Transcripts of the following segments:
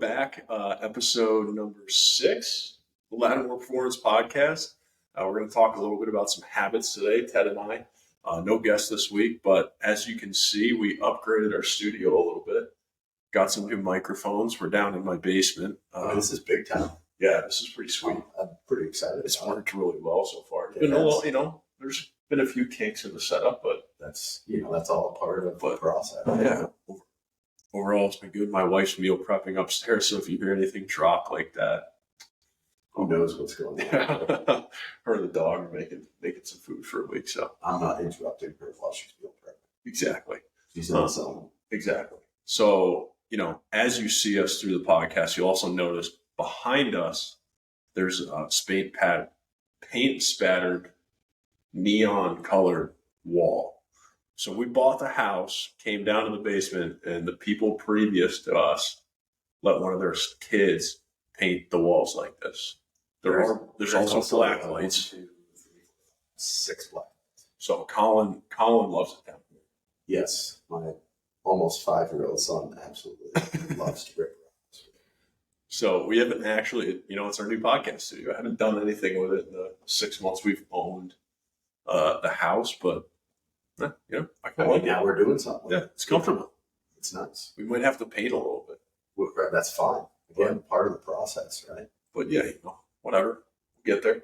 back. Episode number 6, the Lattimore Performance Podcast. We're going to talk a little bit about some habits today, Ted and I. No guest this week, but as you can see, we upgraded our studio a little bit. Got some new microphones. We're down in my basement. This is big time. Yeah, this is pretty sweet. I'm pretty excited. It's worked really well so far. It's been a little, there's been a few kinks in the setup, but that's all a part of the process. Yeah. Overall, it's been good. My wife's meal prepping upstairs, so if you hear anything drop like that, who knows what's going on? Her and the dog are making some food for a week, so I'm not interrupting her while she's meal prepping. Exactly. She's not selling. Exactly. So, as you see us through the podcast, you'll also notice behind us there's a paint spattered, neon colored wall. So we bought the house, came down to the basement, and the people previous to us let one of their kids paint the walls like this. There's also black lights. 1, 2, 3, 6 black. So Colin loves it down here. Yes, my almost 5-year-old son absolutely loves to rip around. So we haven't actually, it's our new podcast studio. I haven't done anything with it in the 6 months we've owned the house, but I like now we're doing something. Yeah, it's comfortable. It's nice. We might have to paint a little bit. That's fine. Again, part of the process, right? But yeah, whatever. We'll get there.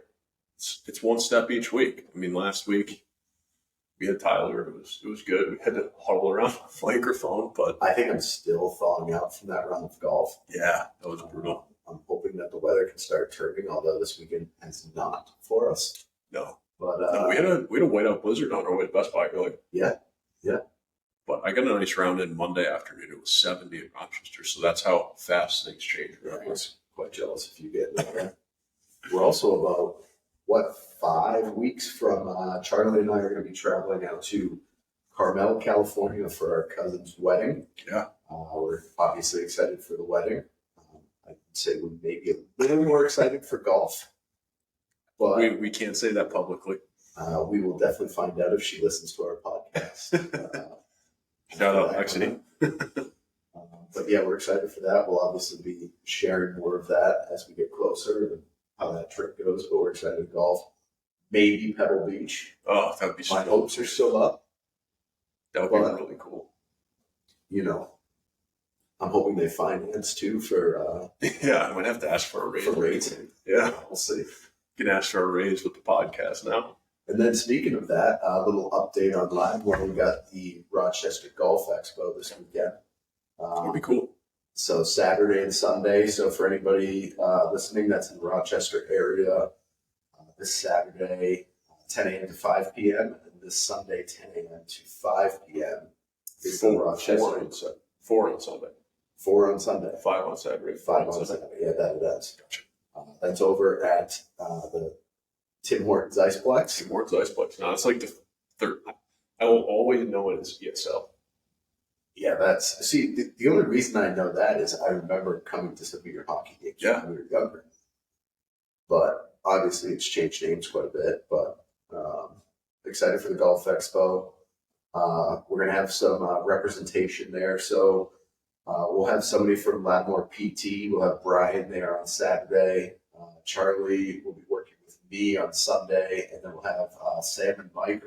It's one step each week. I mean, last week we had Tyler. It was good. We had to huddle around the microphone, but I think I'm still thawing out from that round of golf. Yeah, that was brutal. I'm hoping that the weather can start turning, although this weekend has not for us. No. But we had a whiteout blizzard on our way to Best Buy. Really. Yeah. But I got a nice round in Monday afternoon. It was 70 in Rochester, so that's how fast things change. I was quite jealous if you get there. We're also about 5 weeks from Charlie and I are going to be traveling out to Carmel, California for our cousin's wedding. Yeah. We're obviously excited for the wedding. I'd say we may be a little more excited for golf. But we can't say that publicly. We will definitely find out if she listens to our podcast. Shout out, Lexi. But yeah, we're excited for that. We'll obviously be sharing more of that as we get closer and how that trip goes. But we're excited to golf. Maybe Pebble Beach. Oh, that would be My hopes are still up. That would be really cool. I'm hoping they finance too for. Yeah, I might have to ask for a raise. For raising. Yeah, we'll see. You can ask for a raise with the podcast now. And then speaking of that, a little update on Lattimore. We got the Rochester Golf Expo this weekend. That'd be cool. So Saturday and Sunday. So for anybody listening that's in the Rochester area, this Saturday, 10 a.m. to 5 p.m. and this Sunday, 10 a.m. to 5 p.m. is the Rochester. 4 on Sunday. 4 on Sunday. 5 on Saturday. 5 on Saturday. Yeah, that's. Gotcha. That's over at the Tim Hortons Iceplex. Tim Hortons Iceplex. No, it's like the third. I will always know it as ESL. Yeah, the only reason I know that is I remember coming to some of your hockey games when we were younger. But obviously it's changed names quite a bit. But excited for the Golf Expo. We're going to have some representation there. So we'll have somebody from Lattimore PT. We'll have Brian there on Saturday. Charlie will be working with me on Sunday. And then we'll have Sam and Mike,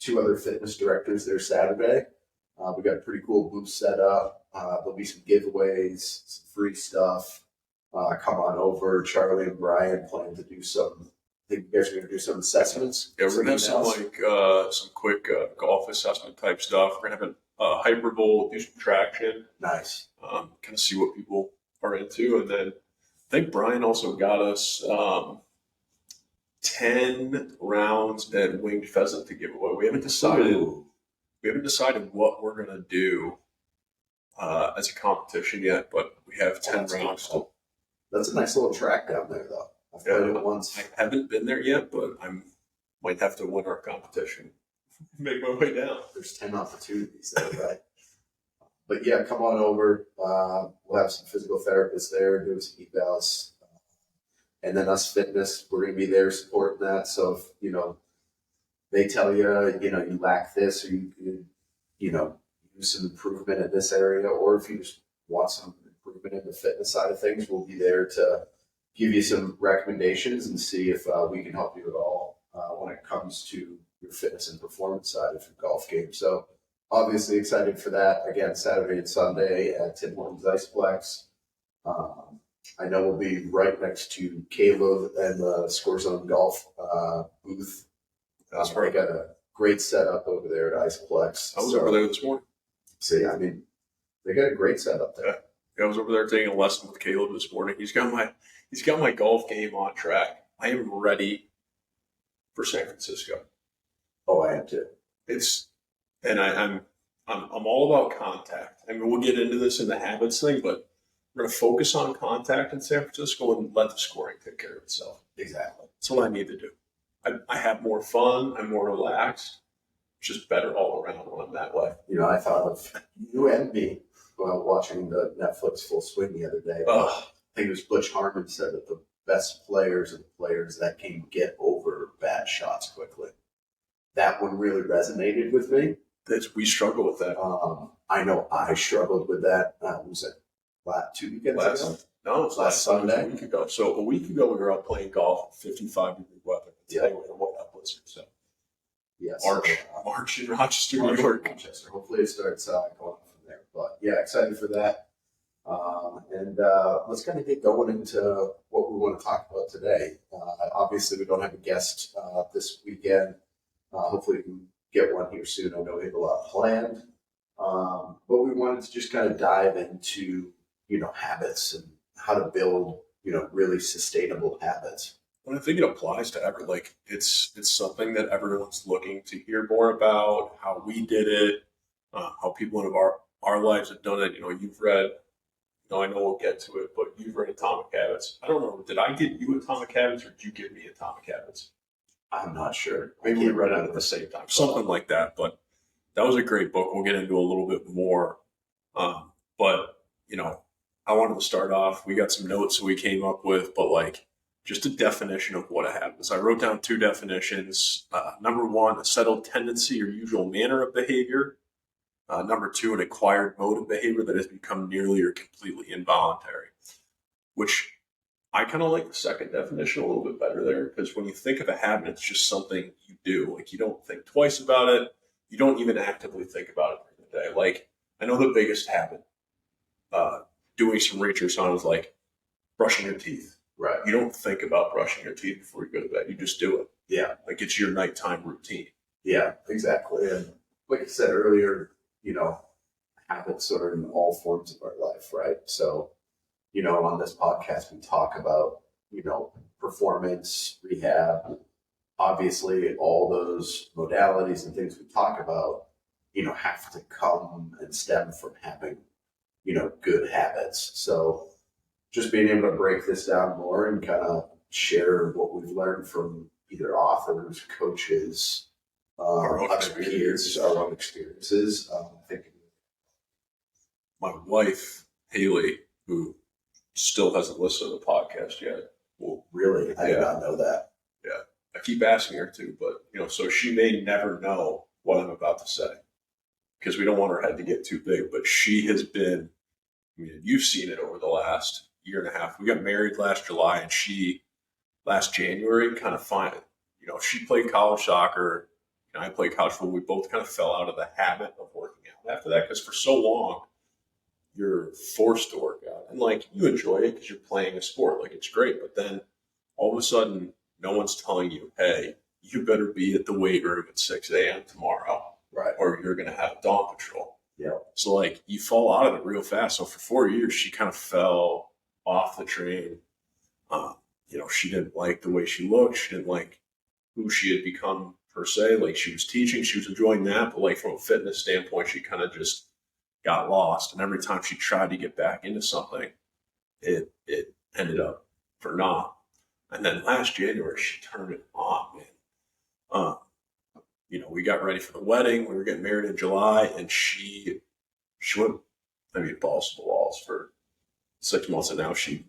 2 other fitness directors there Saturday. We got a pretty cool booth set up. There'll be some giveaways, some free stuff. Come on over. Charlie and Brian plan to do some. I think you guys are going to do some assessments. Yeah, we're going to have some quick golf assessment type stuff. We're going to have a hyper bowl, do some traction. Nice. Kind of see what people are into, and then I think Brian also got us 10 rounds at winged pheasant to give away. We haven't decided. Ooh. We haven't decided what we're going to do as a competition yet, but we have 10 rounds. Cool. That's a nice little track down there, though. I've played it once. I haven't been there yet, but I might have to win our competition. Make my way down. There's 10 opportunities there, right? But yeah, come on over. We'll have some physical therapists there doing some evals. And then us fitness, we're going to be there supporting that. So if, they tell you, you lack this, or you use some improvement in this area, or if you just want some improvement improvement in the fitness side of things. We'll be there to give you some recommendations and see if we can help you at all when it comes to your fitness and performance side of your golf game. So obviously excited for that. Again, Saturday and Sunday at Tim Hortons Iceplex. I know we'll be right next to Caleb and the Score Zone Golf booth. That's They right. got a great setup over there at Iceplex. I was over there this morning. See, I mean, they got a great setup there. I was over there taking a lesson with Caleb this morning. He's got my golf game on track. I am ready for San Francisco. Oh, I am too. I'm all about contact. I mean, we'll get into this in the habits thing, but we're going to focus on contact in San Francisco and let the scoring take care of itself. Exactly. That's what I need to do. I have more fun. I'm more relaxed. Just better all around when I'm that way. You know, I thought of you and me while watching the Netflix Full Swing the other day. I think it was Butch Harmon said that the best players are the players that can get over bad shots quickly. That one really resonated with me. We struggle with that. I know I struggled with that. Was it last 2 weekends ago? No, it was last Sunday. A week ago. So a week ago, we were out playing golf in 55-degree weather. Today we're in a white blizzard. So yes, March in Rochester, New York. Rochester. Hopefully it starts going from there. But yeah, excited for that. And let's kind of get going into what we want to talk about today. Obviously, we don't have a guest this weekend. Hopefully, we can get one here soon. I know we have a lot planned. But we wanted to just kind of dive into, habits and how to build, really sustainable habits. And I think it applies to it's something that everyone's looking to hear more about, how we did it, how people in our lives have done it. You've read, I know we'll get to it, but you've read Atomic Habits. I don't know, did I give you Atomic Habits or did you give me Atomic Habits? I'm not sure. Maybe we read it at the same time, something like that. But that was a great book. We'll get into a little bit more. But, I wanted to start off. We got some notes that we came up with, but just a definition of what a habit is. I wrote down 2 definitions. Number 1, a settled tendency or usual manner of behavior. Number 2, an acquired mode of behavior that has become nearly or completely involuntary, which I kind of like the second definition a little bit better there, because when you think of a habit, it's just something you do. You don't think twice about it. You don't even actively think about it during the day. I know the biggest habit, doing some research on is brushing your teeth. Right. You don't think about brushing your teeth before you go to bed. You just do it. Yeah. It's your nighttime routine. Yeah, exactly. And like I said earlier, habits are in all forms of our life, right? So, on this podcast, we talk about, performance, rehab, obviously all those modalities and things we talk about, have to come and stem from having, good habits. So just being able to break this down more and kind of share what we've learned from either authors, coaches, our own peers, our own experiences. I think my wife, Haley, who still hasn't listened to the podcast yet. Well, really? I did not know that. Yeah. I keep asking her to, but, so she may never know what I'm about to say because we don't want her head to get too big. But she has been, you've seen it over the last year and a half. We got married last July, and last January, kind of she played college soccer, and I played college football. We both kind of fell out of the habit of working out after that because for so long, you're forced to work out. And you enjoy it because you're playing a sport. It's great. But then all of a sudden, no one's telling you, hey, you better be at the weight room at 6 a.m. tomorrow. Right. Or you're going to have a dawn patrol. Yeah. So you fall out of it real fast. So for 4 years, she kind of fell off the train. She didn't like the way she looked. She didn't like who she had become per se. She was teaching, she was enjoying that. But from a fitness standpoint, she kind of just got lost. And every time she tried to get back into something, it ended up for naught. And then last January, she turned it on, man. We got ready for the wedding. We were getting married in July, and she went, balls to the walls for 6 months, and now she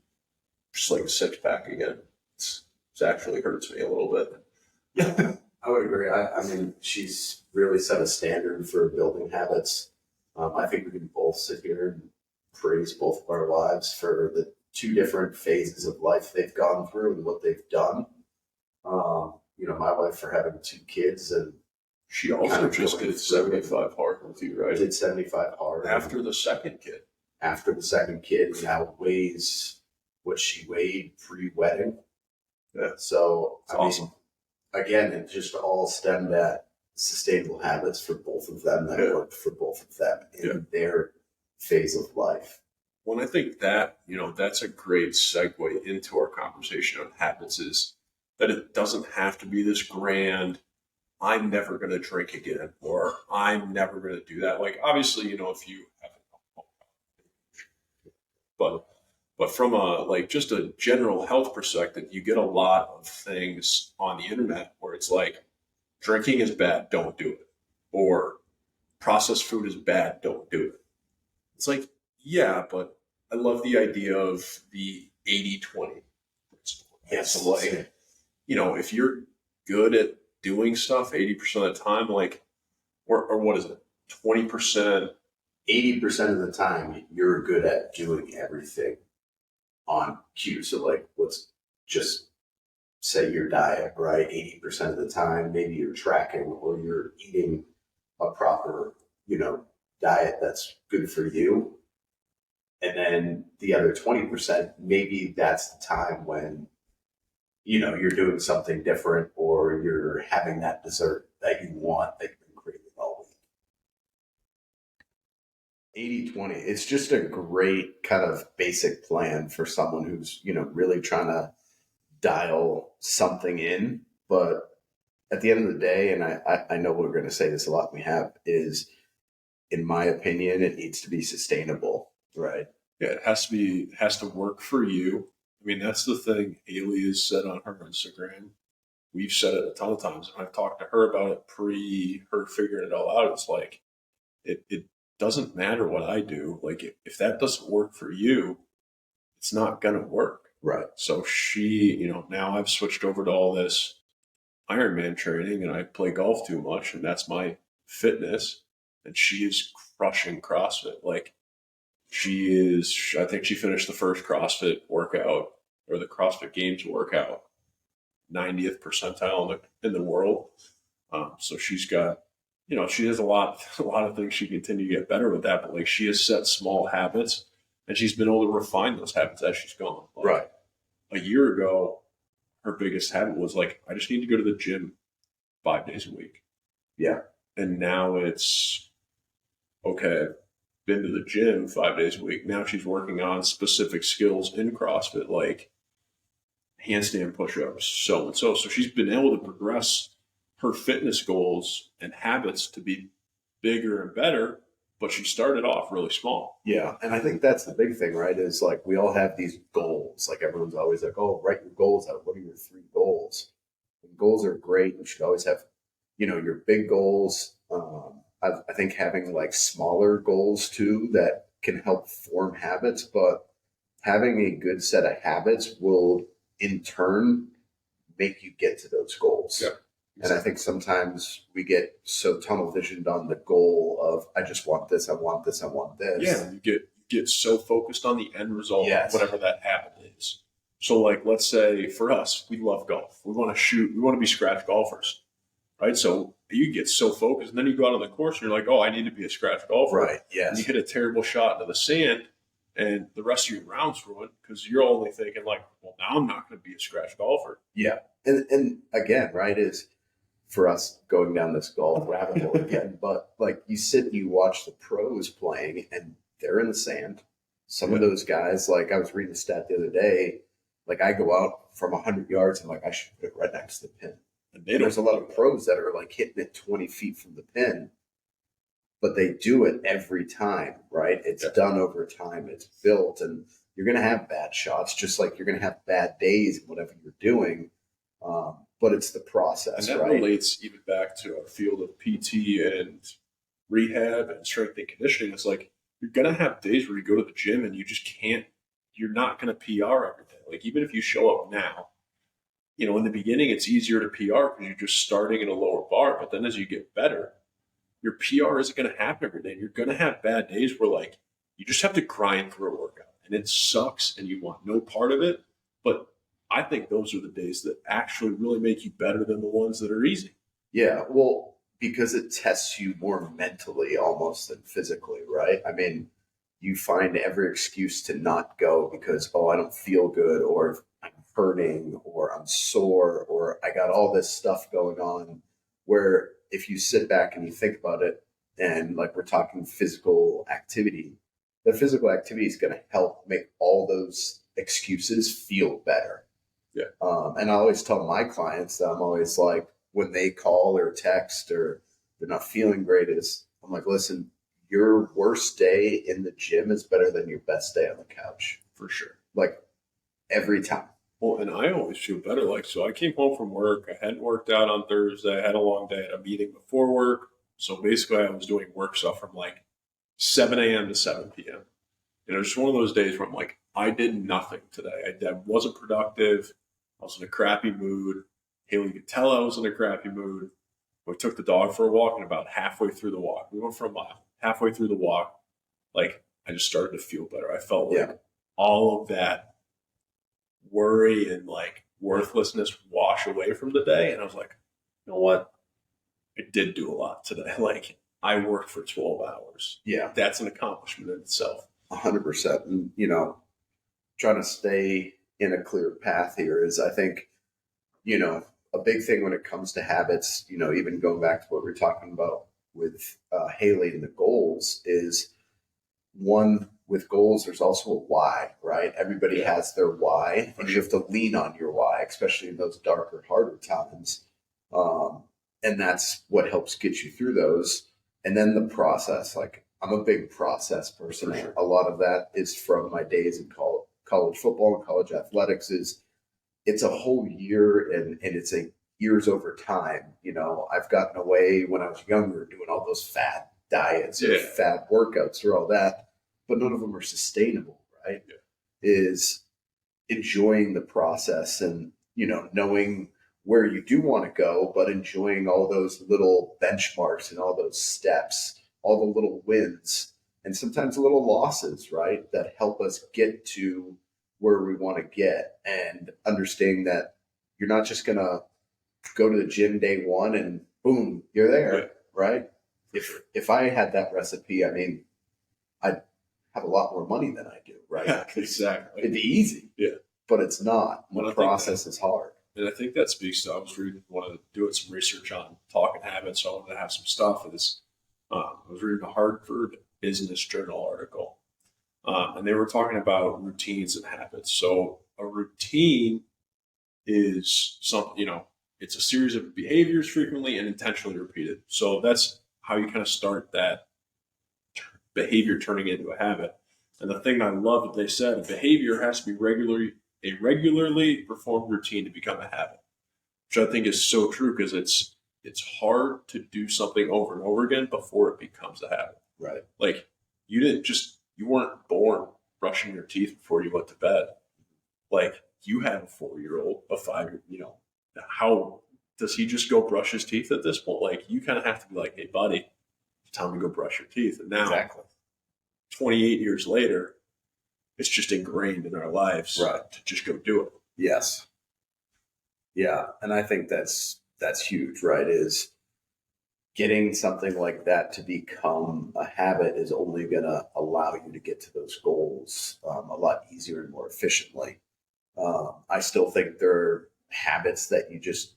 just a 6-pack again. It actually hurts me a little bit. Yeah, I would agree. I mean, she's really set a standard for building habits. I think we can both sit here and praise both of our lives for the two different phases of life they've gone through and what they've done. My wife for having two kids, and she also just did 75 hard with you, right? Did 75 hard after the second kid. After the second kid, now weighs what she weighed pre-wedding. Yeah, so it's awesome. Again, it just all stemmed at sustainable habits for both of them that worked for both of them in their phase of life. Well, I think that, that's a great segue into our conversation on habits, is that it doesn't have to be this grand, I'm never going to drink again, or I'm never going to do that. Like, obviously, if you have but from just a general health perspective, you get a lot of things on the internet where it's like, drinking is bad, don't do it. Or processed food is bad, don't do it. It's like, yeah, but I love the idea of the 80-20 principle. Yes. So like, if you're good at doing stuff 80% of the time, like, or what is it? 20%? 80% of the time, you're good at doing everything on cue. So like, let's just say your diet, right? 80% of the time, maybe you're tracking or you're eating a proper, diet that's good for you. And then the other 20%, maybe that's the time when, you're doing something different, or you're having that dessert that you want, that you've been craving all week. 80-20, it's just a great kind of basic plan for someone who's, really trying to dial something in. But at the end of the day, and I know we're going to say this a lot, we have, is, in my opinion, it needs to be sustainable, right? Yeah, it has to work for you. I mean, that's the thing Haley has said on her Instagram. We've said it a ton of times, and I've talked to her about it pre her figuring it all out. It's like, it doesn't matter what I do. Like, if that doesn't work for you, it's not going to work. Right. So she, now I've switched over to all this Ironman training, and I play golf too much, and that's my fitness. And she is crushing CrossFit. Like, I think she finished the first CrossFit workout, or the CrossFit Games workout, 90th percentile in the world. So she's got, she has a lot of things she can continue to get better with that. But like, she has set small habits, and she's been able to refine those habits as she's gone. Like, right. A year ago, her biggest habit was like, I just need to go to the gym 5 days a week. Yeah. And now it's, okay, been to the gym 5 days a week. Now she's working on specific skills in CrossFit, like handstand push-ups, so and so. So she's been able to progress her fitness goals and habits to be bigger and better, but she started off really small. Yeah. And I think that's the big thing, right? Is like, we all have these goals. Like, everyone's always like, oh, write your goals out. What are your 3 goals? And goals are great. You should always have, your big goals. I think having like smaller goals too that can help form habits, but having a good set of habits will in turn make you get to those goals. Yeah, exactly. And I think sometimes we get so tunnel visioned on the goal of, I just want this, I want this, I want this. Yeah, you get so focused on the end result, yes, whatever that habit is. So like, let's say for us, we love golf. We want to shoot. We want to be scratch golfers, right? So you get so focused, and then you go out on the course, and you're like, oh, I need to be a scratch golfer. Right, yes. And you hit a terrible shot into the sand, and the rest of your round's ruined because you're only thinking like, well, now I'm not going to be a scratch golfer. Yeah. And again, right, is for us going down this golf rabbit hole again, but like, you sit and you watch the pros playing, and they're in the sand. Some of those guys, like, I was reading a stat the other day, like, I go out from 100 yards, and like, I should put it right next to the pin. And there's a lot of pros that are like hitting it 20 feet from the pin, but they do it every time, right? It's done over time. It's built, and you're going to have bad shots, just like you're going to have bad days in whatever you're doing. But it's the process, and that right? relates even back to our field of PT and rehab and strength and conditioning. It's like, you're going to have days where you go to the gym and you just can't, you're not going to PR every day. Like, even if you show up now, in the beginning, it's easier to PR because you're just starting at a lower bar. But then as you get better, your PR isn't going to happen every day. You're going to have bad days where, like, you just have to grind through a workout, and it sucks, and you want no part of it. But I think those are the days that actually really make you better than the ones that are easy. Yeah, well, because it tests you more mentally almost than physically, right? I mean, you find every excuse to not go because, oh, I don't feel good, or I'm hurting, or I'm sore, or I got all this stuff going on. Where if you sit back and you think about it, and like we're talking physical activity, the physical activity is going to help make all those excuses feel better. Yeah. And I always tell my clients that I'm always like, when they call or text or they're not feeling great, is I'm like, listen, your worst day in the gym is better than your best day on the couch. For sure. Like every time. Well, and I always feel better. Like, so I came home from work. I hadn't worked out on Thursday. I had a long day. I had a meeting before work. So basically, I was doing work stuff from like 7 a.m. to 7 p.m. And it was just one of those days where I'm like, I did nothing today. I wasn't productive. I was in a crappy mood. Haley could tell I was in a crappy mood. We took the dog for a walk, and about halfway through the walk, we went for a mile. Halfway through the walk, like, I just started to feel better. I felt like all of that worry and like worthlessness wash away from the day. And I was like, you know what? I did do a lot today. Like, I worked for 12 hours. Yeah. That's an accomplishment in itself. 100%. And, you know, trying to stay in a clear path here is, I think, you know, a big thing when it comes to habits, you know, even going back to what we were talking about with Haley and the goals, is one, with goals, there's also a why, right? Everybody has their why, and you have to lean on your why, especially in those darker, harder times. And that's what helps get you through those. And then the process, like, I'm a big process person. For sure. A lot of that is from my days in college football and college athletics. It's a whole year, and it's a years over time. You know, I've gotten away when I was younger doing all those fad diets or fad workouts or all that, but none of them are sustainable, right? Yeah. Is enjoying the process and, you know, knowing where you do want to go, but enjoying all those little benchmarks and all those steps, all the little wins, and sometimes little losses, right? That help us get to where we want to get, and understanding that you're not just going to go to the gym day one and boom, you're there, right? If I had that recipe, I mean, I'd have a lot more money than I do, right? Yeah, exactly. It'd be easy. Yeah. But it's not. The process is hard. And I think that speaks to, I was doing some research on talking habits, so I wanted to have some stuff. I was reading a Harvard Business Journal article, and they were talking about routines and habits. So a routine is something, you know, it's a series of behaviors frequently and intentionally repeated. So that's how you kind of start that behavior turning into a habit. And the thing I love that they said, a behavior has to be a regularly performed routine to become a habit, which I think is so true, because it's hard to do something over and over again before it becomes a habit. Right. Like, you weren't born brushing your teeth before you went to bed. Like, you have a 4-year-old, a 5-year, you know, how does he just go brush his teeth at this point? Like, you kind of have to be like, hey, buddy, it's time to go brush your teeth. And now, 28 years later, it's just ingrained in our lives to just go do it. Yes. Yeah. And I think that's huge, right? Is getting something like that to become a habit is only going to allow you to get to those goals a lot easier and more efficiently. I still think there are habits that you just,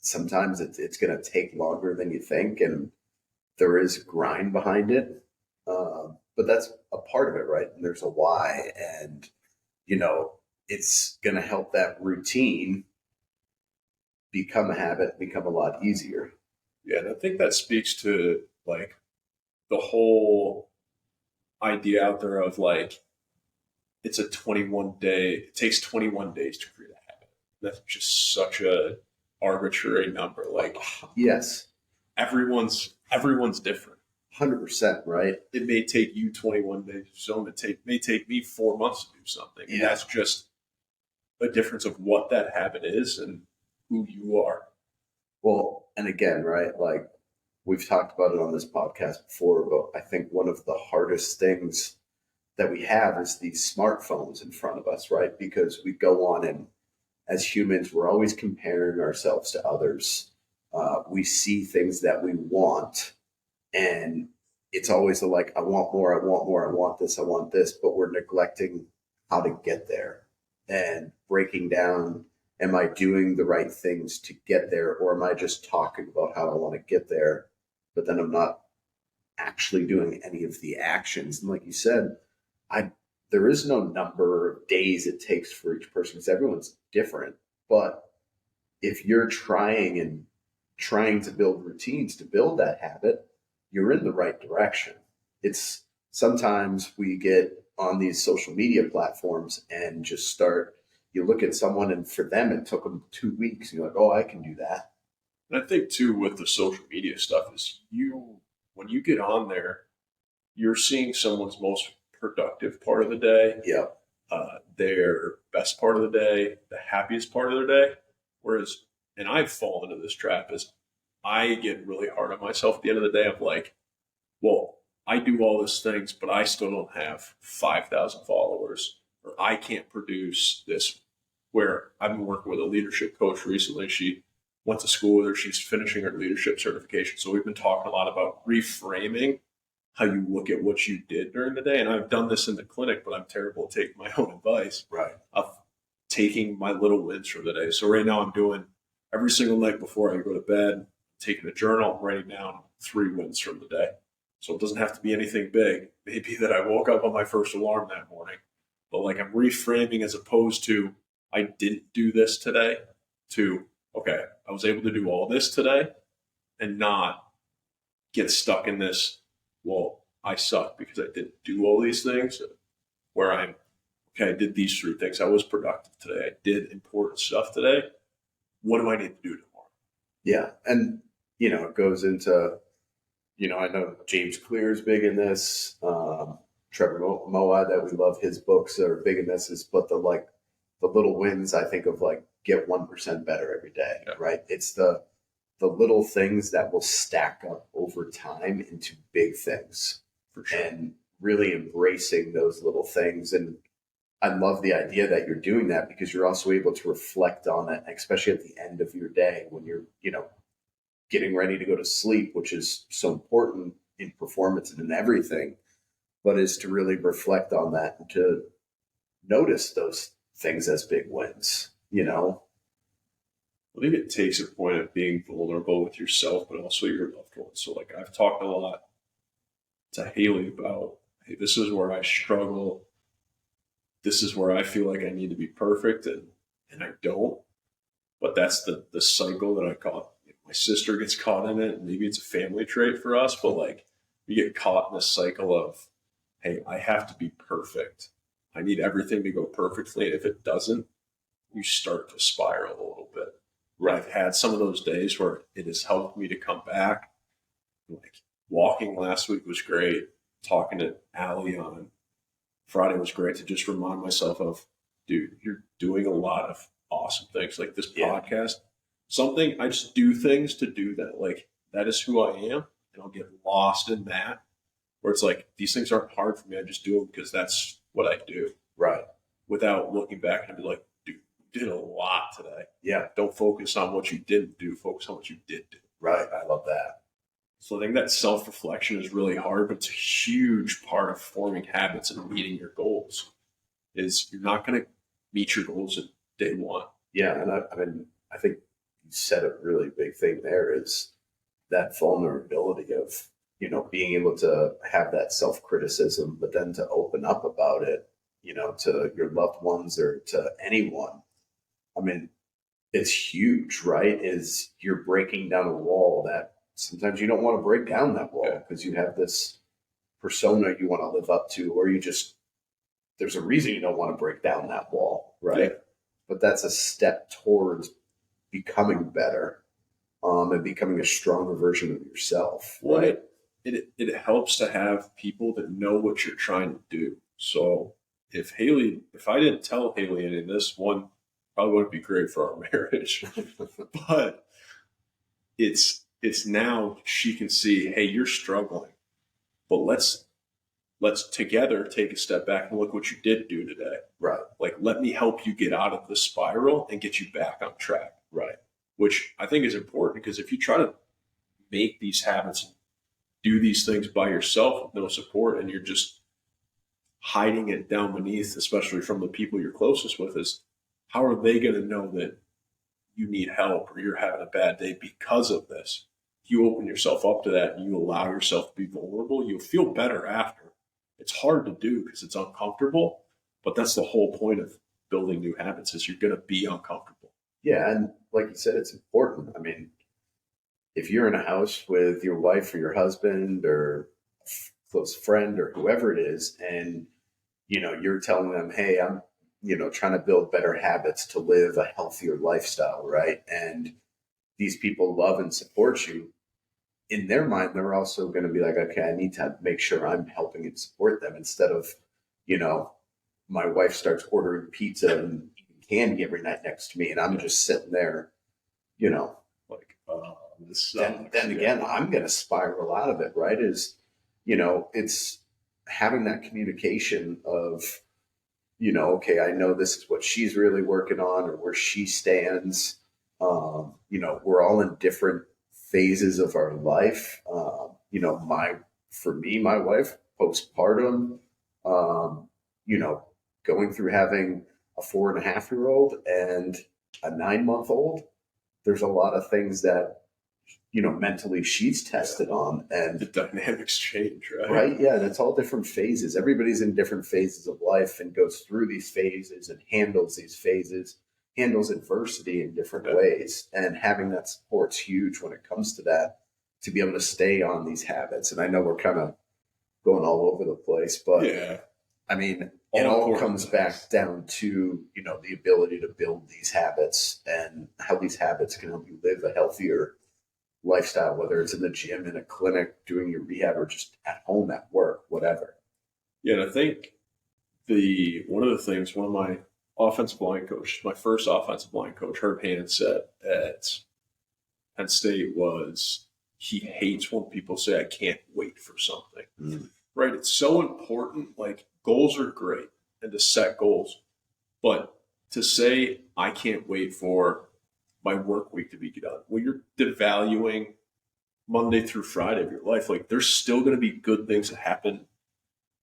sometimes it's going to take longer than you think, and there is grind behind it. But that's a part of it, right? And there's a why, and, you know, it's going to help that routine become a habit, become a lot easier. Yeah, and I think that speaks to like the whole idea out there of like, it takes 21 days to create a habit. That's just such a arbitrary number. Like, yes, everyone's different. 100%, right? It may take you 21 days to do something. It may take me 4 months to do something. And that's just a difference of what that habit is and who you are. Well, and again, right, like, we've talked about it on this podcast before, but I think one of the hardest things that we have is these smartphones in front of us, right? Because we go on and as humans, we're always comparing ourselves to others. We see things that we want, and it's always like, I want more, I want more, I want this, but we're neglecting how to get there and breaking down, am I doing the right things to get there, or am I just talking about how I want to get there, but then I'm not actually doing any of the actions? And like you said, I there is no number of days it takes for each person because everyone's different. But if you're trying to build routines to build that habit, you're in the right direction. It's sometimes we get on these social media platforms and just start, you look at someone and for them it took them 2 weeks. You're like, oh, I can do that. And I think too with the social media stuff is when you get on there, you're seeing someone's most productive part of the day, Yeah. their best part of the day, the happiest part of their day. Whereas, and I've fallen into this trap, is I get really hard on myself at the end of the day. I'm like, well, I do all these things, but I still don't have 5,000 followers, or I can't produce this. Where I've been working with a leadership coach recently. She went to school with her. She's finishing her leadership certification. So we've been talking a lot about reframing how you look at what you did during the day. And I've done this in the clinic, but I'm terrible at taking my own advice. Right. Of taking my little wins from the day. So right now I'm doing every single night before I go to bed, taking a journal, writing down 3 wins from the day. So it doesn't have to be anything big. Maybe that I woke up on my first alarm that morning, but like I'm reframing as opposed to I didn't do this today to, okay, I was able to do all this today and not get stuck in this, well, I suck because I didn't do all these things, where I'm, okay, I did these 3 things. I was productive today. I did important stuff today. What do I need to do tomorrow? Yeah. And, it goes into, I know James Clear is big in this. Trevor Moawad, that we love, his books are big in this, but the little wins, I think of like get 1% better every day, Yeah. right? It's the little things that will stack up over time into big things. For sure. And really embracing those little things. And I love the idea that you're doing that because you're also able to reflect on it, especially at the end of your day when you're, getting ready to go to sleep, which is so important in performance and in everything, but is to really reflect on that and to notice those things as big wins, I think it takes a point of being vulnerable with yourself, but also your loved ones. So, like, I've talked a lot to Haley about, hey, this is where I struggle. This is where I feel like I need to be perfect, and I don't. But that's the cycle that I caught. My sister gets caught in it, and maybe it's a family trait for us, but like we get caught in this cycle of, hey, I have to be perfect. I need everything to go perfectly. And if it doesn't, you start to spiral a little bit. Right. I've had some of those days where it has helped me to come back. Like walking last week was great. Talking to Allie on Friday was great to just remind myself of, dude, you're doing a lot of awesome things like this podcast. Something I just do things to do that. Like that is who I am, and I'll get lost in that. Where it's like these things aren't hard for me. I just do them because that's what I do. Right. Without looking back and be like, dude, you did a lot today. Yeah. Don't focus on what you didn't do. Focus on what you did do. Right. I love that. So I think that self-reflection is really hard, but it's a huge part of forming habits and meeting your goals. Is you're not going to meet your goals at day one. Yeah, and I think you said a really big thing there is that vulnerability of, being able to have that self-criticism, but then to open up about it, to your loved ones or to anyone. I mean, it's huge, right? Is you're breaking down a wall that sometimes you don't want to break down that wall because you have this persona you want to live up to, or there's a reason you don't want to break down that wall, right? Yeah. But that's a step towards becoming better, and becoming a stronger version of yourself, right? It helps to have people that know what you're trying to do. So if I didn't tell Haley any of this, one probably wouldn't be great for our marriage. But it's it's now she can see, hey, you're struggling, but let's together take a step back and look what you did do today. Right. Like, let me help you get out of the spiral and get you back on track. Right. Which I think is important, because if you try to make these habits, do these things by yourself with no support, and you're just hiding it down beneath, especially from the people you're closest with, is how are they going to know that you need help or you're having a bad day because of this? If you open yourself up to that and you allow yourself to be vulnerable, you'll feel better after. It's hard to do because it's uncomfortable, but that's the whole point of building new habits, is you're going to be uncomfortable. Yeah. And like you said, it's important. I mean, if you're in a house with your wife or your husband or close friend or whoever it is, and, you're telling them, hey, I'm, trying to build better habits to live a healthier lifestyle, right? And these people love and support you. In their mind, they're also going to be like, okay, I need to make sure I'm helping and support them, instead of, my wife starts ordering pizza and eating candy every night next to me, and I'm just sitting there, Like, this then again, I'm going to spiral out of it, right? It's having that communication of, okay, I know this is what she's really working on or where she stands. We're all in different phases of our life. For me, my wife, postpartum, um, you know, going through having a 4.5-year-old and a 9-month-old, there's a lot of things that, mentally she's tested on, and the dynamics change, right? right. Yeah. And it's all different phases. Everybody's in different phases of life and goes through these phases and handles these phases, handles adversity in different ways. And having that support's huge when it comes to that, to be able to stay on these habits. And I know we're kind of going all over the place, but I mean, it all comes back down to, the ability to build these habits and how these habits can help you live a healthier lifestyle, whether it's in the gym, in a clinic, doing your rehab, or just at home, at work, whatever. Yeah, and I think one of my offensive line coaches, my first offensive line coach, Herb Hannon, said at Penn State was, he hates when people say, I can't wait for something. Mm. Right? It's so important. Like, goals are great, and to set goals, but to say, I can't wait for my work week to be done, well, you're devaluing Monday through Friday of your life. Like, there's still going to be good things that happen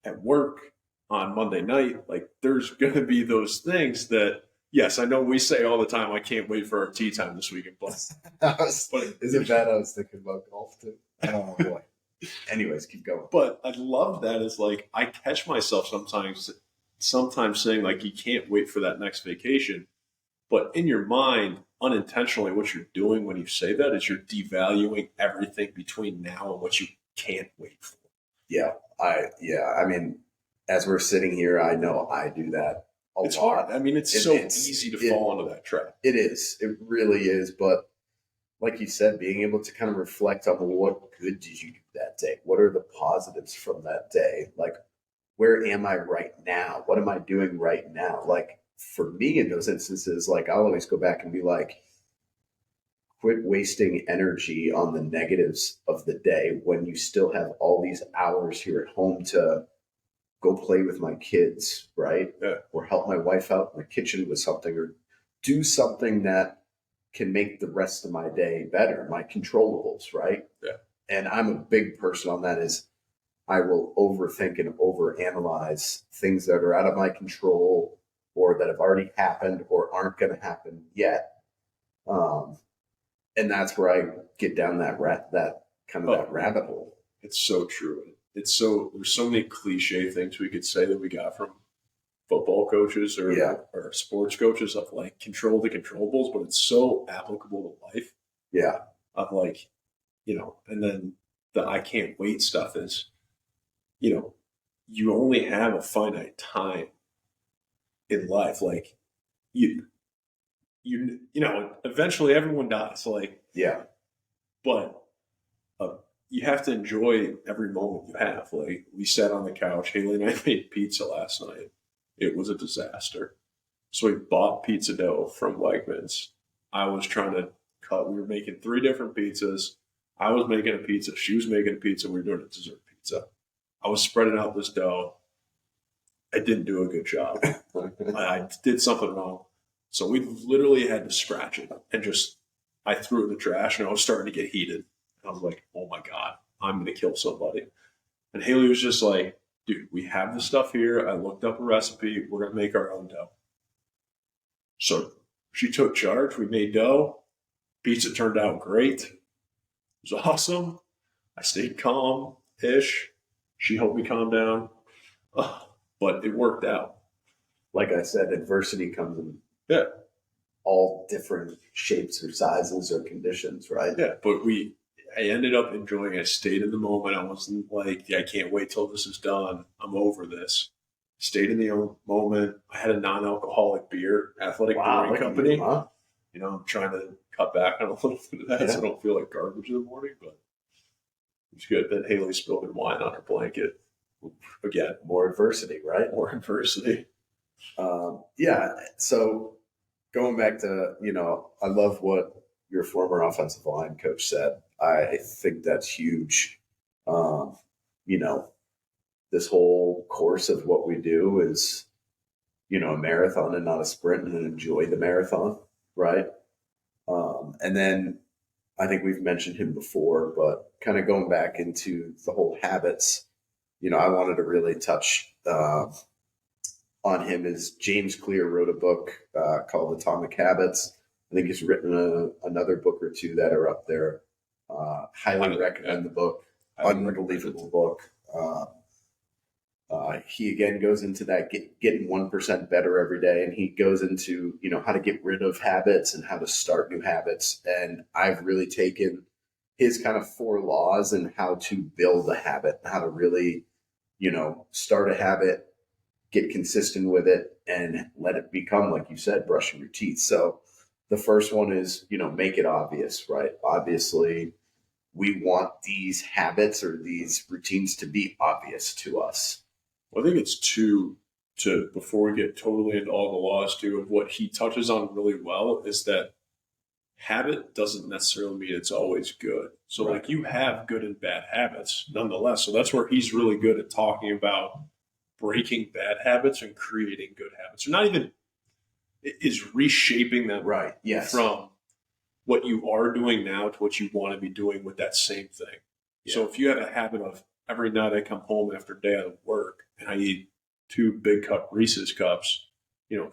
at work on Monday night. Like, there's going to be those things that, yes, I know we say all the time, I can't wait for our tea time this weekend. But is it bad? I was thinking about golf too. Oh boy. Anyways, keep going. But I love that. Is like, I catch myself sometimes saying, like, you can't wait for that next vacation. But in your mind, unintentionally, what you're doing when you say that is you're devaluing everything between now and what you can't wait for. Yeah. I mean, as we're sitting here, I know I do that a lot. It's hard. I mean, it's easy to fall into that trap. It is. It really is. But like you said, being able to kind of reflect on, what good did you do that day? What are the positives from that day? Like, where am I right now? What am I doing right now? Like, for me, in those instances, like, I'll always go back and be like, quit wasting energy on the negatives of the day when you still have all these hours here at home to go play with my kids, right? Yeah. Or help my wife out in the kitchen with something, or do something that can make the rest of my day better, my controllables, right? Yeah. And I'm a big person on that. Is I will overthink and overanalyze things that are out of my control, or that have already happened or aren't going to happen yet. And that's where I get down that rabbit hole. It's so true. There's so many cliche things we could say that we got from football coaches or sports coaches, of like, control the controllables, but it's so applicable to life. Yeah. Of like, and then the I can't wait stuff is, you only have a finite time in life. Like, eventually everyone dies. Like, yeah, but you have to enjoy every moment you have. Like, we sat on the couch. Haley and I made pizza last night. It was a disaster. So we bought pizza dough from Wegmans. I was trying to cut. We were making 3 different pizzas. I was making a pizza. She was making a pizza. We were doing a dessert pizza. I was spreading out this dough. I didn't do a good job. I did something wrong. So we literally had to scratch it and I threw it in the trash and I was starting to get heated. I was like, oh my God, I'm going to kill somebody. And Haley was just like, dude, we have the stuff here. I looked up a recipe. We're going to make our own dough. So she took charge. We made dough. Pizza turned out great. It was awesome. I stayed calm-ish. She helped me calm down. But it worked out. Like I said, adversity comes in all different shapes or sizes or conditions, right? Yeah, but I ended up enjoying it. I stayed in the moment. I wasn't like, I can't wait till this is done. I'm over this. Stayed in the moment. I had a non-alcoholic beer, Athletic Brewing Company. Huh? I'm trying to cut back on a little bit of that so I don't feel like garbage in the morning, but it's good. Then Haley spilled her wine on her blanket. Again, more adversity, right? More adversity. Yeah. So going back to, I love what your former offensive line coach said. I think that's huge. This whole course of what we do is, a marathon and not a sprint, and enjoy the marathon, right? And then I think we've mentioned him before, but kind of going back into the whole habits, I wanted to really touch on him is James Clear wrote a book called Atomic Habits. I think he's written another book or two that are up there. Highly recommend the book. Unbelievable book. He again goes into that getting 1% better every day, and he goes into how to get rid of habits and how to start new habits. And I've really taken his kind of 4 laws and how to build a habit, how to really start a habit, get consistent with it, and let it become, like you said, brushing your teeth. So the first one is make it obvious, right? Obviously, we want these habits or these routines to be obvious to us. Well, I think it's before we get totally into all the laws too, of what he touches on really well is that habit doesn't necessarily mean it's always good. So right. Like you have good and bad habits nonetheless. So that's where he's really good at talking about breaking bad habits and creating good habits. Or not even is reshaping them right. Yes. From what you are doing now to what you want to be doing with that same thing. Yeah. So if you have a habit of every night I come home after a day of work and I eat 2 big cup Reese's cups,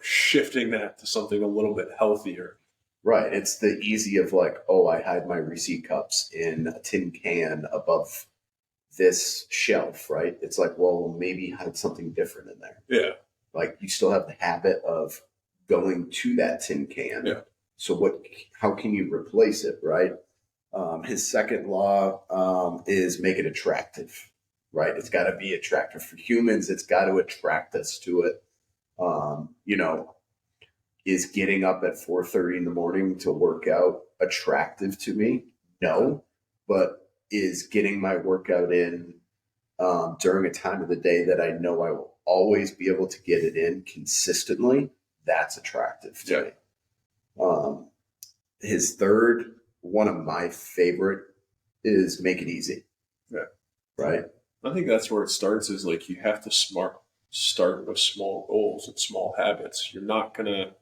shifting that to something a little bit healthier. Right. It's the easy of like, oh, I hide my Reese's cups in a tin can above this shelf, right? It's like, well, maybe hide something different in there. Yeah. Like you still have the habit of going to that tin can. Yeah. So how can you replace it, right? His second law is make it attractive, right? It's got to be attractive for humans. It's got to attract us to it. Is getting up at 4:30 in the morning to work out attractive to me? No, but is getting my workout in during a time of the day that I know I will always be able to get it in consistently, that's attractive to me. His third, one of my favorite, is make it easy. Yeah. Right? I think that's where it starts is like you have to start with small goals and small habits. You're not going to,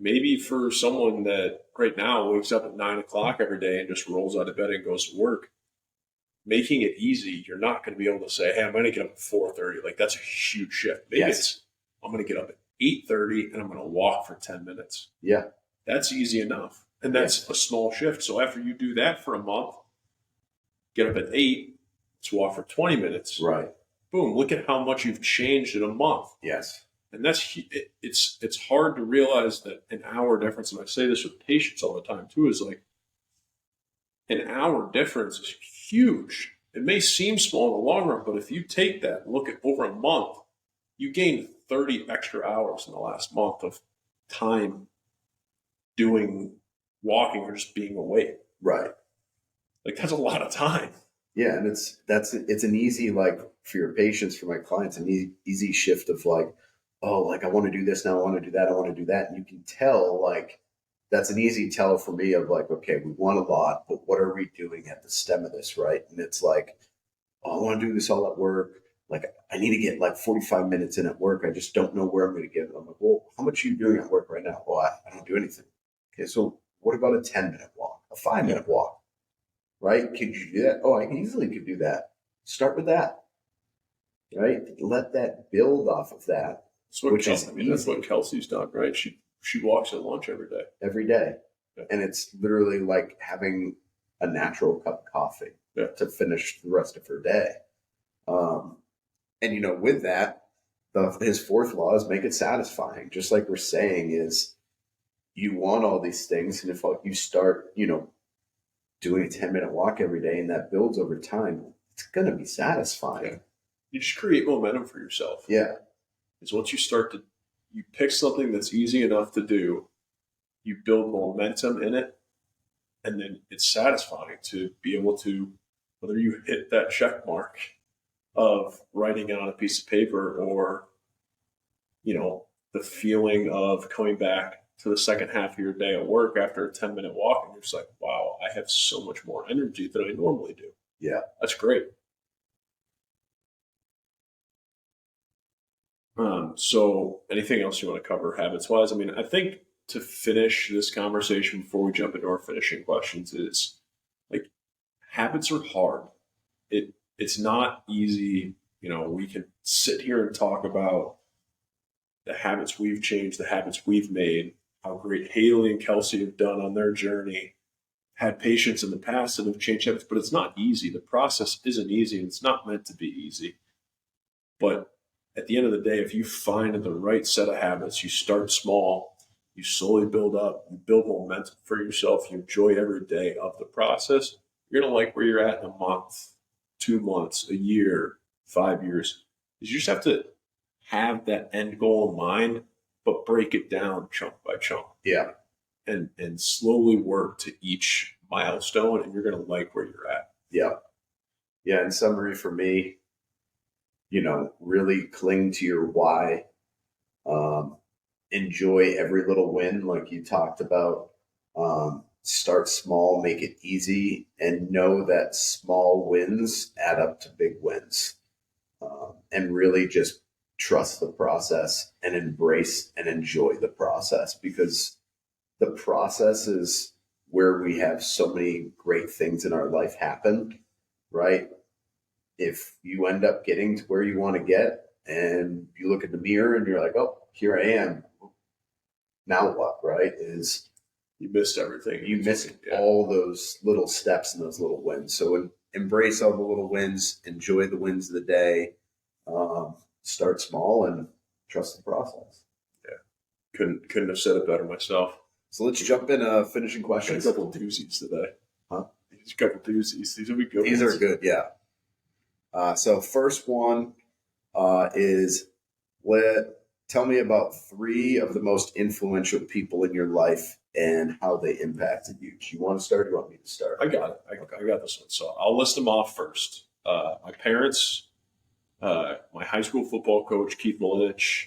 maybe for someone that right now wakes up at 9 o'clock every day and just rolls out of bed and goes to work, making it easy, you're not going to be able to say, hey, I'm going to get up at 4:30. Like that's a huge shift. Maybe it's, I'm going to get up at 8:30 and I'm going to walk for 10 minutes. Yeah. That's easy enough. And that's a small shift. So after you do that for a month, get up at 8, let's walk for 20 minutes. Right. Boom. Look at how much you've changed in a month. Yes. And it's hard to realize that an hour difference, and I say this with patients all the time too, is like an hour difference is huge. It may seem small in the long run, but if you take that and look at over a month, you gain 30 extra hours in the last month of time doing walking or just being awake. Right. Like that's a lot of time. Yeah. And it's an easy, like for your patients, for my clients, an easy shift of like, oh, like I want to do this now. I want to do that. I want to do that. And you can tell like that's an easy tell for me of like, okay, we want a lot, but what are we doing at the stem of this, right? And it's like, oh, I want to do this all at work. Like, I need to get like 45 minutes in at work. I just don't know where I'm going to get it. I'm like, well, how much are you doing at work right now? Well, I don't do anything. Okay, so what about a 10-minute walk, a 5-minute walk, right? Could you do that? Oh, I easily could do that. Start with that, right? Let that build off of that, which is easy. That's what Kelsey's done, right? She walks at lunch every day. Every day. Yeah. And it's literally like having a natural cup of coffee to finish the rest of her day. And, you know, with that, his fourth law is make it satisfying. Just like we're saying is you want all these things. And if you start, you know, doing a 10-minute walk every day and that builds over time, it's going to be satisfying. Yeah. You just create momentum for yourself. Yeah. Because once you pick something that's easy enough to do, you build momentum in it, and then it's satisfying to be able to, whether you hit that check mark of writing it on a piece of paper or, you know, the feeling of coming back to the second half of your day at work after a 10-minute walk, and you're just like, wow, I have so much more energy than I normally do. Yeah. That's great. So anything else you want to cover habits wise? I mean, I think to finish this conversation before we jump into our finishing questions is like habits are hard. It's not easy. You know, we can sit here and talk about the habits we've changed, the habits we've made, how great Haley and Kelsey have done on their journey, had patients in the past that have changed habits, but it's not easy. The process isn't easy, and it's not meant to be easy. But at the end of the day, if you find the right set of habits, you start small, you slowly build up, you build momentum for yourself, you enjoy every day of the process, you're going to like where you're at in a month, 2 months, a year, 5 years. You just have to have that end goal in mind, but break it down chunk by chunk. Yeah. And slowly work to each milestone, and you're going to like where you're at. Yeah. Yeah. In summary, for me, you know, really cling to your why. Enjoy every little win, like you talked about. Start small, make it easy, and know that small wins add up to big wins. And really just trust the process and embrace and enjoy the process, because the process is where we have so many great things in our life happen, right? If you end up getting to where you want to get and you look at the mirror and you're like, oh, here I am. Now what, right? Is you missed everything. You missed all those little steps and those little wins. So embrace all the little wins, enjoy the wins of the day, start small and trust the process. Yeah. Couldn't have said it better myself. So let's jump in finishing questions. A couple doozies today. Huh? A couple doozies. These will be good. These are good, yeah. So first one is tell me about 3 of the most influential people in your life and how they impacted you. Do you want to start or do you want me to start? I got it. I got this one. So I'll list them off first. My parents, my high school football coach, Keith Milinich,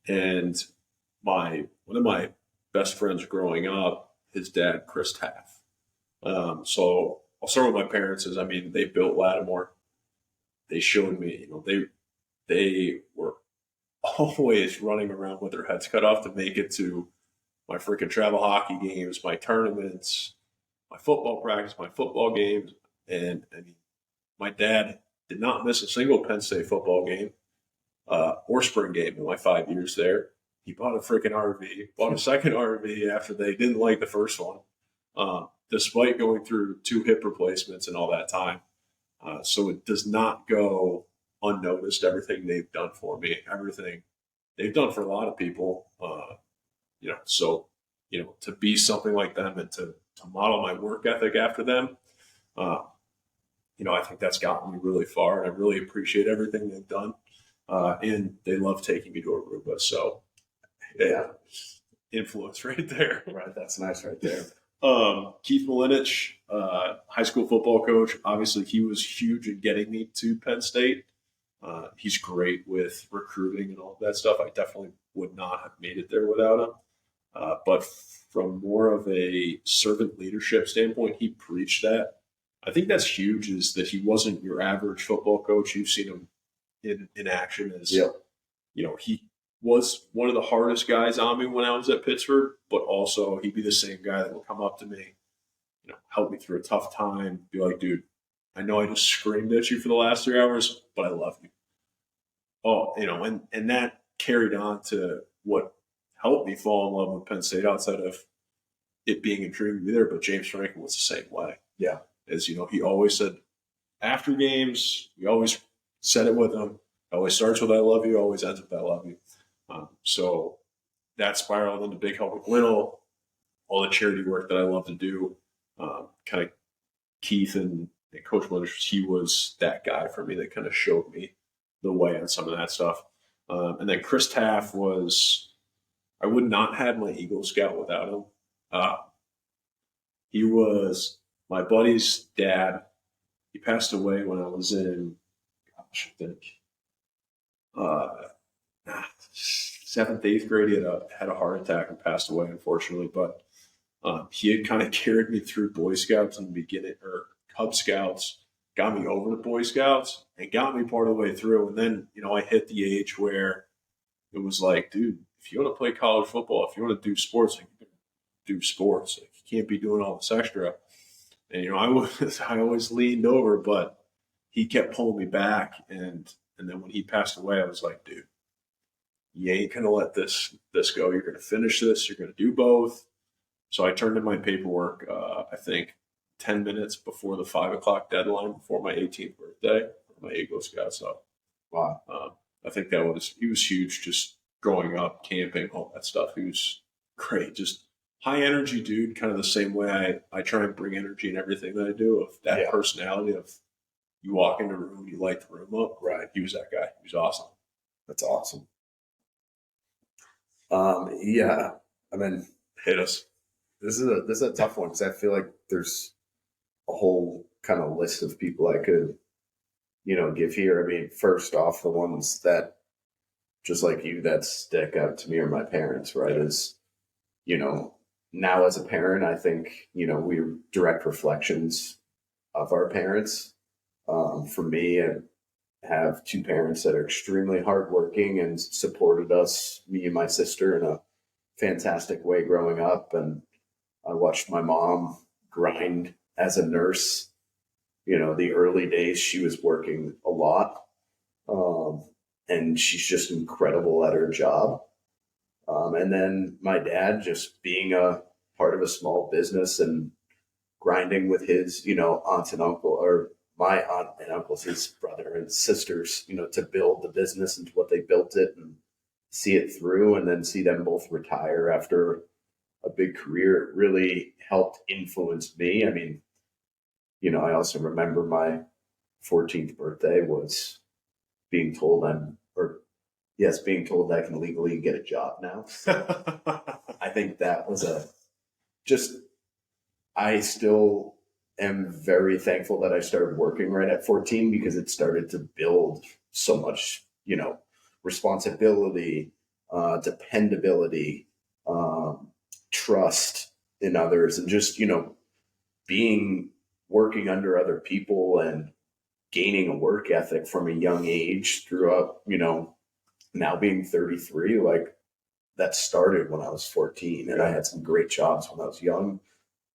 and one of my best friends growing up, his dad, Chris Taff. So I'll start with my parents. They built Lattimore. They showed me, they were always running around with their heads cut off to make it to my freaking travel hockey games, my tournaments, my football practice, my football games. And my dad did not miss a single Penn State football game or spring game in my 5 years there. He bought a freaking RV, bought a second RV after they didn't like the first one, despite going through 2 hip replacements and all that time. So it does not go unnoticed, everything they've done for me, everything they've done for a lot of people. To be something like them and to model my work ethic after them, I think that's gotten me really far, and I really appreciate everything they've done. And they love taking me to Aruba. So, yeah, influence right there. Right, that's nice right there. Keith Milinich, high school football coach. Obviously, he was huge in getting me to Penn State. He's great with recruiting and all that stuff. I definitely would not have made it there without him. But from more of a servant leadership standpoint, he preached that. I think that's huge, is that he wasn't your average football coach. You've seen him in action as, Yep. He was one of the hardest guys on me when I was at Pittsburgh, but also he'd be the same guy that would come up to me, help me through a tough time, be like, dude, I know I just screamed at you for the last 3 hours, but I love you. Oh, and that carried on to what helped me fall in love with Penn State outside of it being a dream to be there. But James Franklin was the same way. Yeah. As he always said after games, we always said it with him. It always starts with "I love you," always ends with "I love you." So that spiraled into Big Help with Little, all the charity work that I love to do. Kind of Keith and Coach Winters, he was that guy for me that kind of showed me the way on some of that stuff. And then Chris Taff I would not have my Eagle Scout without him. He was my buddy's dad. He passed away when I was in, I think, 7th, 8th grade. He had a heart attack and passed away, unfortunately. But he had kind of carried me through Boy Scouts in the beginning, or Cub Scouts, got me over to Boy Scouts, and got me part of the way through. And then, I hit the age where it was like, dude, if you want to play college football, if you want to do sports, you can do sports. You can't be doing all this extra. And I always leaned over, but he kept pulling me back. And then when he passed away, I was like, dude, you ain't gonna let this go. You're gonna finish this. You're gonna do both. So I turned in my paperwork. I think 10 minutes before the 5 o'clock deadline, before my 18th birthday, for my Eagle Scout. So, wow, I think he was huge. Just growing up, camping, all that stuff. He was great. Just high energy dude, kind of the same way I try and bring energy in everything that I do, of that personality of you walk into a room, you light the room up. Right. He was that guy. He was awesome. That's awesome. Yeah. I mean, hit us. This is a tough one, because I feel like there's a whole kind of list of people I could, give here. I mean, first off, the ones that, just like you, that stick out to me are my parents, right? As, now as a parent, I think, we're direct reflections of our parents. For me, I have 2 parents that are extremely hardworking and supported us, me and my sister, in a fantastic way growing up. And I watched my mom grind as a nurse. The early days, she was working a lot. And she's just incredible at her job. And then my dad just being a part of a small business and grinding with his, aunts and uncle, or my aunt and uncles, his brother and sisters, to build the business into what they built it, and see it through, and then see them both retire after a big career. It really helped influence me. I mean, I also remember my 14th birthday was being told being told I can legally get a job now. So I think that was I still am very thankful that I started working right at 14, because it started to build so much, responsibility, dependability, trust in others, and just, working under other people and gaining a work ethic from a young age throughout, now being 33, like, that started when I was 14, and I had some great jobs when I was young,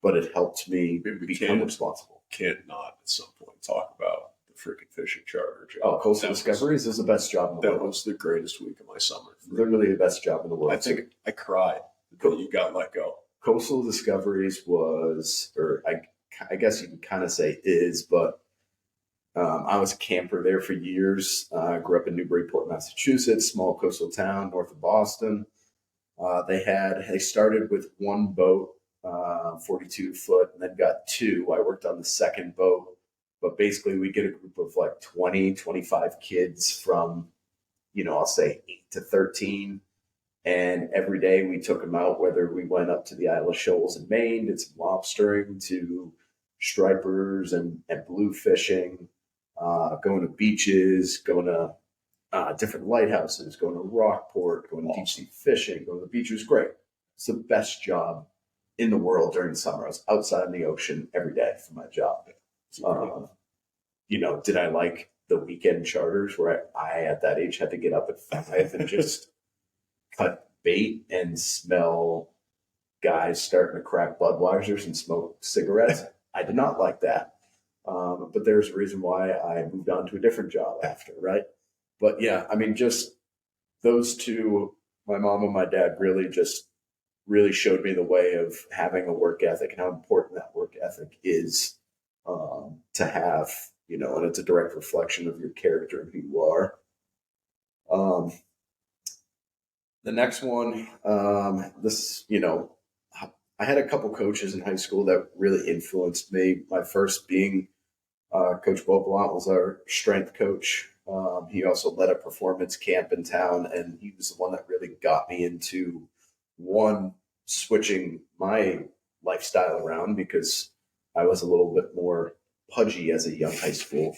but it helped me become responsible. Can't not at some point talk about the freaking fishing charter job. Oh, Coastal Discoveries is the best job in the world. That was the greatest week of my summer. Literally the best job in the world. I think I cried that you got let go. Coastal Discoveries was, or I guess you can kind of say is, but I was a camper there for years. I grew up in Newburyport, Massachusetts, small coastal town north of Boston. They started with 1 boat, 42 foot, and then got 2. I worked on the second boat, but basically we get a group of like 20, 25 kids from, I'll say 8 to 13. And every day we took them out, whether we went up to the Isle of Shoals in Maine, did some lobstering, to stripers and blue fishing, going to beaches, going to different lighthouses, going to Rockport, going to deep sea fishing, going to the beach. It was great. It's the best job in the world during the summer. I was outside in the ocean every day for my job. Did I like the weekend charters where I at that age had to get up at 5 and just cut bait and smell guys starting to crack Budweisers and smoke cigarettes? I did not like that. But there's a reason why I moved on to a different job after, right? But yeah, I mean, just those two, my mom and my dad really showed me the way of having a work ethic and how important that work ethic is to have, and it's a direct reflection of your character and who you are. The next one, I had a couple coaches in high school that really influenced me. My first being Coach Beauplant was our strength coach. He also led a performance camp in town, and he was the one that really got me into switching my lifestyle around because I was a little bit more pudgy as a young high school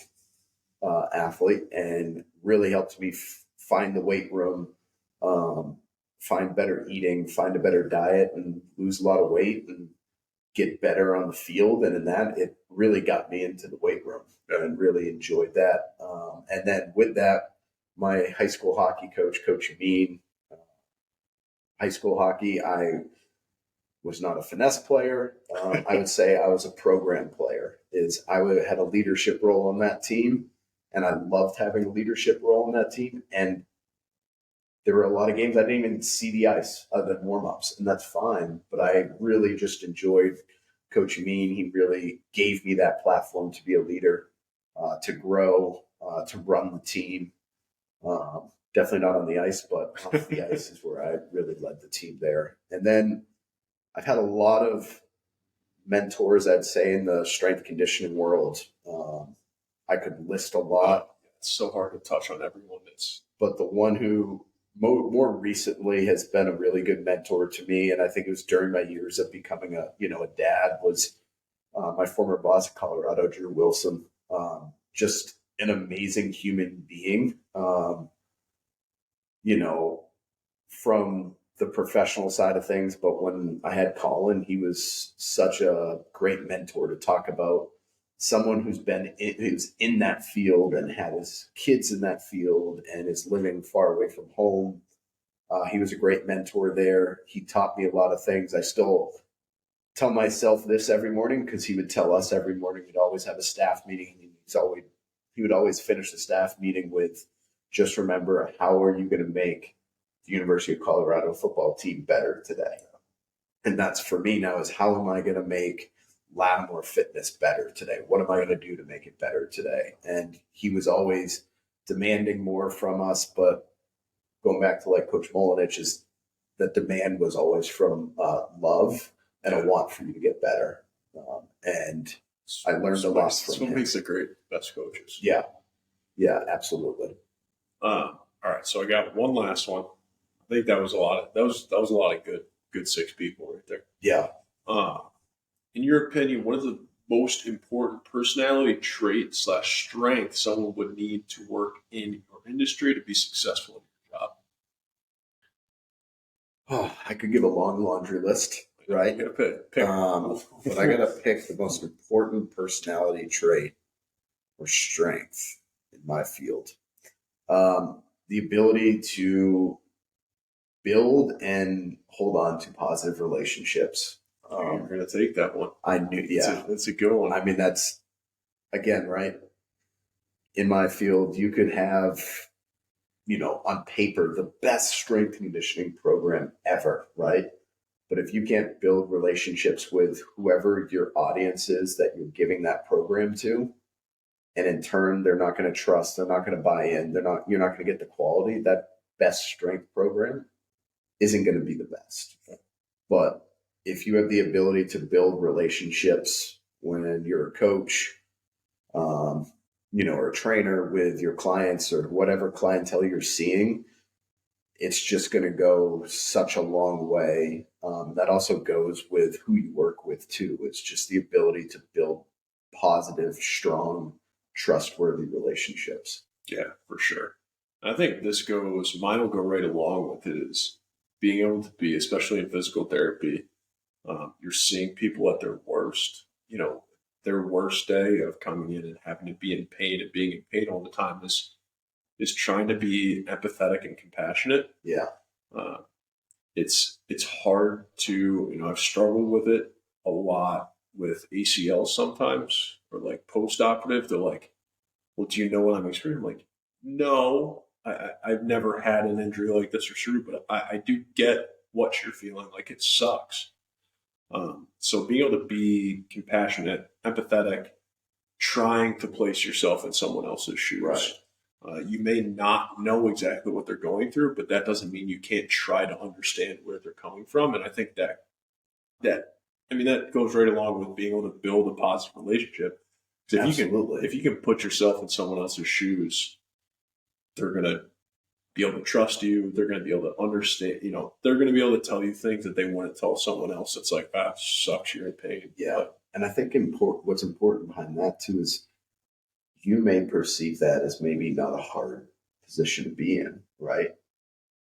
athlete, and really helped me find the weight room, find better eating, find a better diet, and lose a lot of weight and get better on the field. And in that, it really got me into the weight room and really enjoyed that. And then with that, my high school hockey coach, Coach Amin, high school hockey, I was not a finesse player. I would say I was a program player. Had a leadership role on that team, and I loved having a leadership role on that team. And there were a lot of games I didn't even see the ice other than warm-ups, and that's fine. But I really just enjoyed Coach Amin. He really gave me that platform to be a leader, to grow, to run the team. Definitely not on the ice, but off the ice is where I really led the team there. And then I've had a lot of mentors, I'd say, in the strength conditioning world. I could list a lot. It's so hard to touch on everyone. But the one who more recently has been a really good mentor to me, and I think it was during my years of becoming a dad, was my former boss at Colorado, Drew Wilson. Just an amazing human being. From the professional side of things, but when I had Colin, he was such a great mentor to talk about someone who's in that field and had his kids in that field and is living far away from home. He was a great mentor there. He taught me a lot of things. I still tell myself this every morning because he would tell us every morning. We'd always have a staff meeting. He would always finish the staff meeting with, just remember, how are you going to make the University of Colorado football team better today? And that's for me now, is how am I going to make Lattimore fitness better today? What am I going to do to make it better today? And he was always demanding more from us, but going back to like Coach Molinich, is the demand was always from love and a want for you to get better. And I learned a lot from him. That's what makes the great best coaches. Yeah, absolutely. All right, so I got one last one. I think that was a lot of good 6 people right there. Yeah. In your opinion, what is the most important personality trait / strength someone would need to work in your industry to be successful in your job? Oh, I could give a long laundry list, right? You gotta pick. But I gotta pick the most important personality trait or strength in my field. The ability to build and hold on to positive relationships. You're going to take that one. I knew, yeah. That's a good one. I mean, that's, again, right? In my field, you could have, on paper, the best strength conditioning program ever, right? But if you can't build relationships with whoever your audience is that you're giving that program to, and in turn, they're not going to trust, they're not going to buy in, you're not going to get the quality, that best strength program isn't going to be the best. But if you have the ability to build relationships when you're a coach, or a trainer with your clients or whatever clientele you're seeing, it's just going to go such a long way. That also goes with who you work with too. It's just the ability to build positive, strong, trustworthy relationships. Yeah, for sure. I think mine will go right along with it, is being able to be, especially in physical therapy, You're seeing people at their worst, their worst day of coming in and having to be in pain and being in pain all the time is trying to be empathetic and compassionate. Yeah. Uh, it's hard to, I've struggled with it a lot with ACL sometimes, or like post-operative. They're like, well, do you know what I'm experiencing? I'm like, no, I've never had an injury like this or surgery, but I do get what you're feeling. Like, it sucks. So being able to be compassionate, empathetic, trying to place yourself in someone else's shoes. Right. You may not know exactly what they're going through, but that doesn't mean you can't try to understand where they're coming from. And I think that goes right along with being able to build a positive relationship. Absolutely. If you can put yourself in someone else's shoes, they're going to be able to trust you. They're going to be able to understand, they're going to be able to tell you things that they want to tell someone else. It's like, sucks, you're in pain. Yeah. But, and I think what's important behind that too is you may perceive that as maybe not a hard position to be in, right?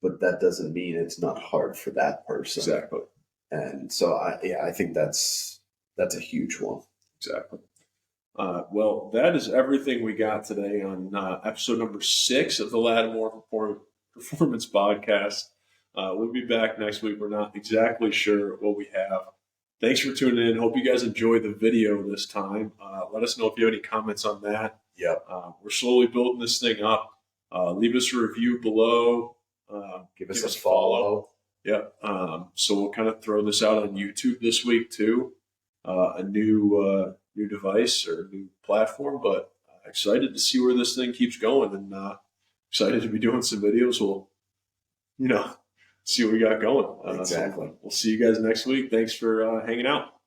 But that doesn't mean it's not hard for that person. exactly. And so I think that's a huge one. Exactly. Well, that is everything we got today on episode number 6 of the Lattimore Performance Podcast. We'll be back next week. We're not exactly sure what we have. Thanks for tuning in. Hope you guys enjoyed the video this time. Let us know if you have any comments on that. Yep. We're slowly building this thing up. Leave us a review below. Give us a follow. Yep. So we'll kind of throw this out on YouTube this week too. A new device or new platform, but excited to see where this thing keeps going, and excited to be doing some videos. We'll, see what we got going. Exactly. So we'll see you guys next week. Thanks for hanging out.